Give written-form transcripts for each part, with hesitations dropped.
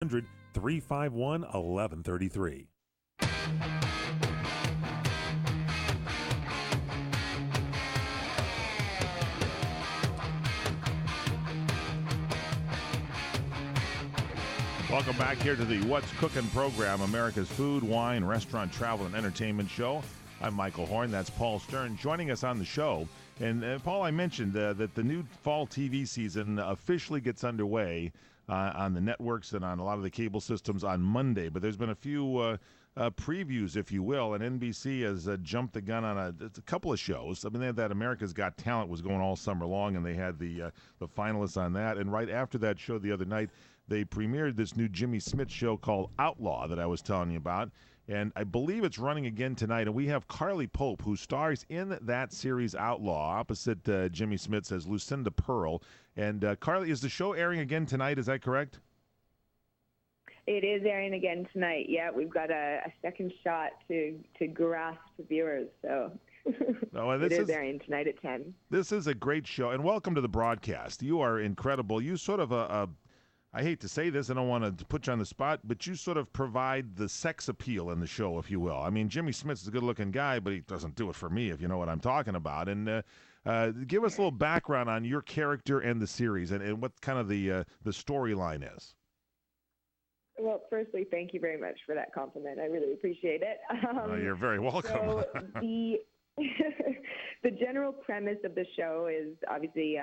1-800-351-1133. Welcome back here to the What's Cooking program, America's food, wine, restaurant, travel, and entertainment show. I'm Michael Horn. That's Paul Stern joining us on the show. And Paul, I mentioned that the new fall TV season officially gets underway on the networks and on a lot of the cable systems on Monday. But there's been a few previews, if you will, and NBC has jumped the gun on a couple of shows. I mean, they had that America's Got Talent was going all summer long, and they had the finalists on that. And right after that show the other night, they premiered this new Jimmy Smith show called Outlaw that I was telling you about. And I believe it's running again tonight. And we have Carly Pope, who stars in that series Outlaw, opposite Jimmy Smith as Lucinda Pearl. And Carly, is the show airing again tonight? Is that correct? It is airing again tonight. Yeah, we've got a second shot to grasp viewers. So it is airing tonight at 10. This is a great show. And welcome to the broadcast. You are incredible. You sort of I hate to say this, I don't want to put you on the spot, but you sort of provide the sex appeal in the show, if you will. I mean, Jimmy Smith's a good-looking guy, but he doesn't do it for me, if you know what I'm talking about. And give us a little background on your character and the series and what kind of the storyline is. Well, firstly, thank you very much for that compliment. I really appreciate it. You're very welcome. So the general premise of the show is obviously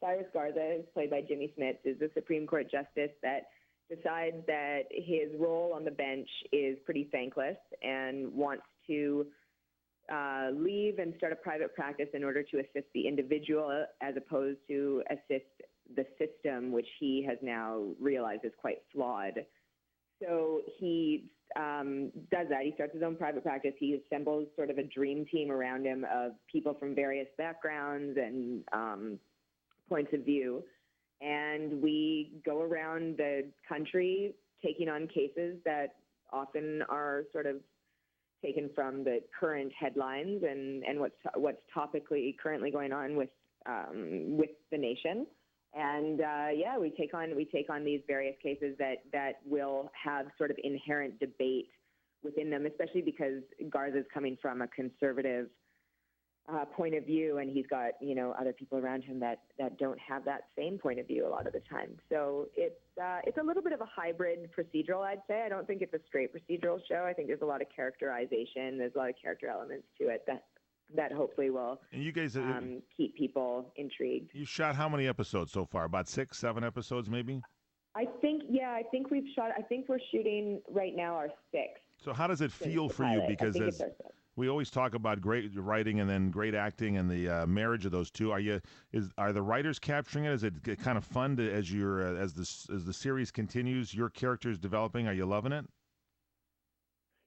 Cyrus Garza, who's played by Jimmy Smith, is a Supreme Court justice that decides that his role on the bench is pretty thankless and wants to leave and start a private practice in order to assist the individual as opposed to assist the system, which he has now realized is quite flawed. So he does that. He starts his own private practice. He assembles sort of a dream team around him of people from various backgrounds and points of view. And we go around the country taking on cases that often are sort of taken from the current headlines and what's topically currently going on with the nation. And we take on these various cases that will have sort of inherent debate within them, especially because Garza's coming from a conservative point of view, and he's got other people around him that don't have that same point of view a lot of the time. So it's a little bit of a hybrid procedural, I'd say. I don't think it's a straight procedural show. I think there's a lot of characterization. There's a lot of character elements to it that hopefully will and you guys keep people intrigued. You shot how many episodes so far? About 6, 7 episodes maybe? I think we're shooting right now our 6th. So how does it feel for you? Because we always talk about great writing and then great acting and the marriage of those two. Are the writers capturing it? Is it kind of fun as the series continues, your character is developing? Are you loving it?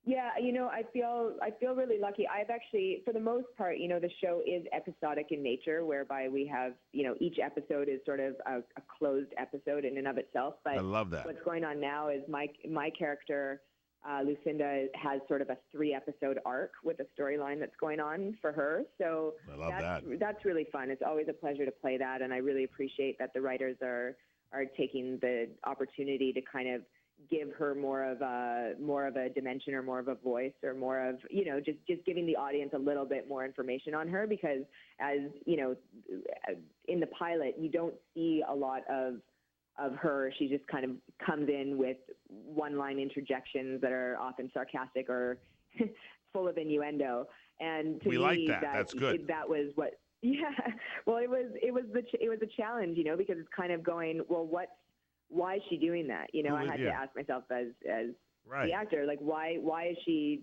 Yeah, I feel really lucky. I've actually, for the most part, the show is episodic in nature, whereby we have, each episode is sort of a closed episode in and of itself. But I love that. What's going on now is my character, Lucinda, has sort of a 3-episode arc with a storyline that's going on for her. So I love that's really fun. It's always a pleasure to play that, and I really appreciate that the writers are taking the opportunity to kind of give her more of a dimension or more of a voice or more of, just giving the audience a little bit more information on her, because as, in the pilot, you don't see a lot of her. She just kind of comes in with one-line interjections that are often sarcastic or full of innuendo. And to me, like that. That's good. That was what, yeah. Well, it was a challenge, because it's kind of going, well, why is she doing that? I had to ask myself as right. the actor, like, why does she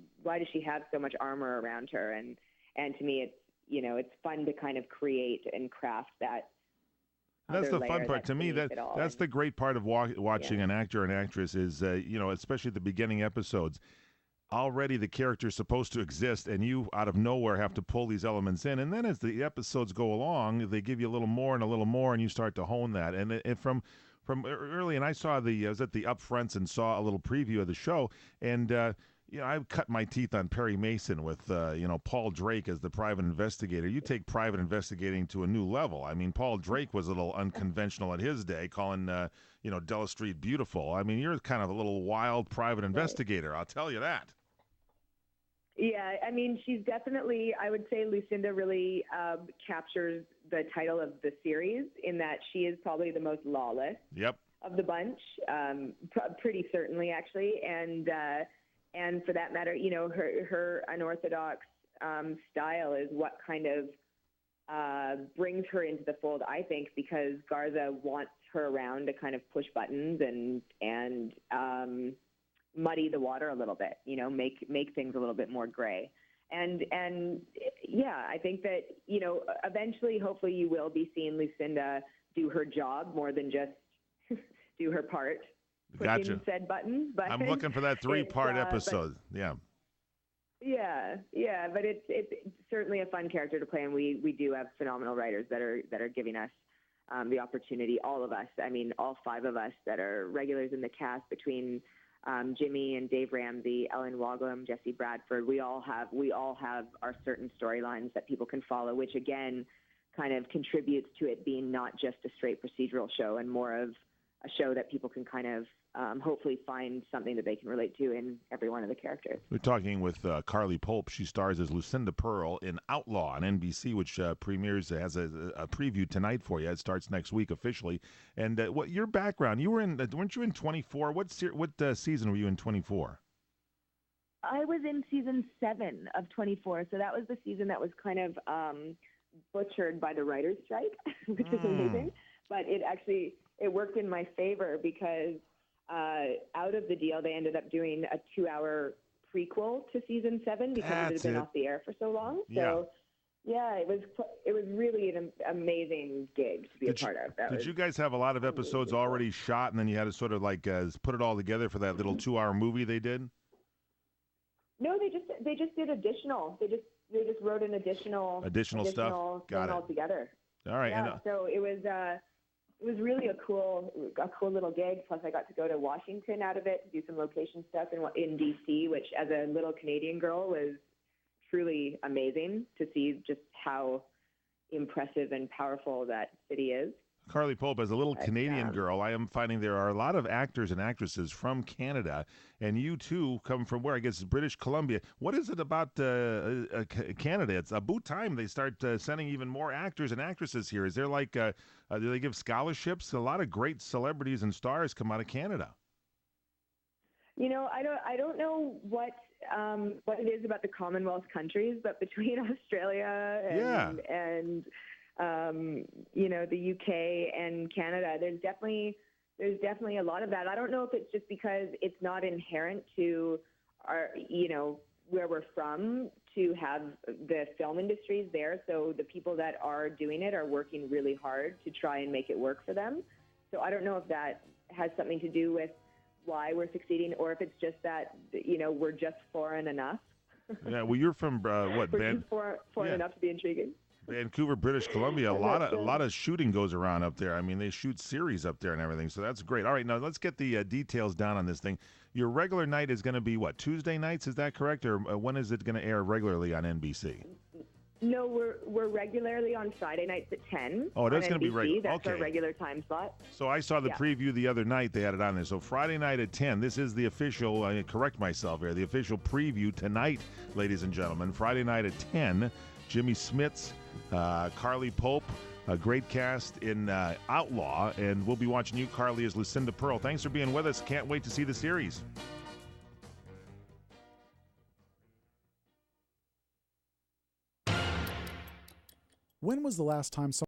have so much armor around her? And to me, it's, it's fun to kind of create and craft that. That's the fun part. To me, that's the great part of watching an actor and actress is, especially the beginning episodes. Already the character is supposed to exist, and you, out of nowhere, have to pull these elements in. And then as the episodes go along, they give you a little more, and you start to hone that. And from from early, and I was at the upfronts and saw a little preview of the show, and I've cut my teeth on Perry Mason with, Paul Drake as the private investigator. You take private investigating to a new level. I mean, Paul Drake was a little unconventional at his day, calling, Della Street beautiful. I mean, you're kind of a little wild private investigator, I'll tell you that. Yeah, I mean, she's definitely, I would say Lucinda really captures the title of the series in that she is probably the most lawless Yep. of the bunch, pretty certainly, actually. And for that matter, her unorthodox style is what kind of brings her into the fold, I think, because Garza wants her around to kind of push buttons and muddy the water a little bit, make things a little bit more gray. And yeah, I think that, eventually, hopefully you will be seeing Lucinda do her job more than just do her part. Gotcha. In said buttons, but I'm looking for that 3-part episode. Yeah. Yeah, but it's certainly a fun character to play, and we do have phenomenal writers that are giving us the opportunity. All of us, I mean, all 5 of us that are regulars in the cast between Jimmy and Dave Ramsey, Ellen Woglam, Jesse Bradford. We all have our certain storylines that people can follow, which again kind of contributes to it being not just a straight procedural show and more of a show that people can kind of hopefully find something that they can relate to in every one of the characters. We're talking with Carly Pope. She stars as Lucinda Pearl in Outlaw on NBC, which premieres, has a preview tonight for you. It starts next week officially. And what your background? Weren't you in 24? What season were you in 24? I was in season 7 of 24, so that was the season that was kind of butchered by the writer's strike, which is amazing. But it worked in my favor because out of the deal, they ended up doing a 2-hour prequel to season 7 because it had been off the air for so long. So, yeah, it was really an amazing gig to be a part of. Did you guys have a lot of episodes already shot, and then you had to sort of like put it all together for that little 2-hour movie they did? No, they just did additional. They just wrote an additional stuff. Got it all together. All right. Yeah, so it was really a cool little gig. Plus, I got to go to Washington out of it to do some location stuff in D.C., which, as a little Canadian girl, was truly amazing to see just how impressive and powerful that city is. Carly Pope, as a little Canadian girl, I am finding there are a lot of actors and actresses from Canada, and you too come from where? I guess British Columbia. What is it about Canada? It's about time they start sending even more actors and actresses here. Is there like, do they give scholarships? A lot of great celebrities and stars come out of Canada. I don't know what it is about the Commonwealth countries, but between Australia and the UK and Canada, there's definitely a lot of that. I don't know if it's just because it's not inherent to our, where we're from to have the film industries there. So the people that are doing it are working really hard to try and make it work for them. So I don't know if that has something to do with why we're succeeding, or if it's just that, we're just foreign enough. Yeah, well, you're from what? We're just foreign enough to be intriguing. Vancouver, British Columbia. A lot of shooting goes around up there. I mean, they shoot series up there and everything, so that's great. All right, now let's get the details down on this thing. Your regular night is going to be what, Tuesday nights? Is that correct, or when is it going to air regularly on NBC? No, we're regularly on Friday nights at 10. Oh, that's going to be regular. That's our regular time slot. So I saw the preview the other night. They had it on there. So Friday night at 10. This is the official, I correct myself here, the official preview tonight, ladies and gentlemen. Friday night at 10. Jimmy Smits, Carly Pope, a great cast in Outlaw. And we'll be watching you, Carly, as Lucinda Pearl. Thanks for being with us. Can't wait to see the series. When was the last time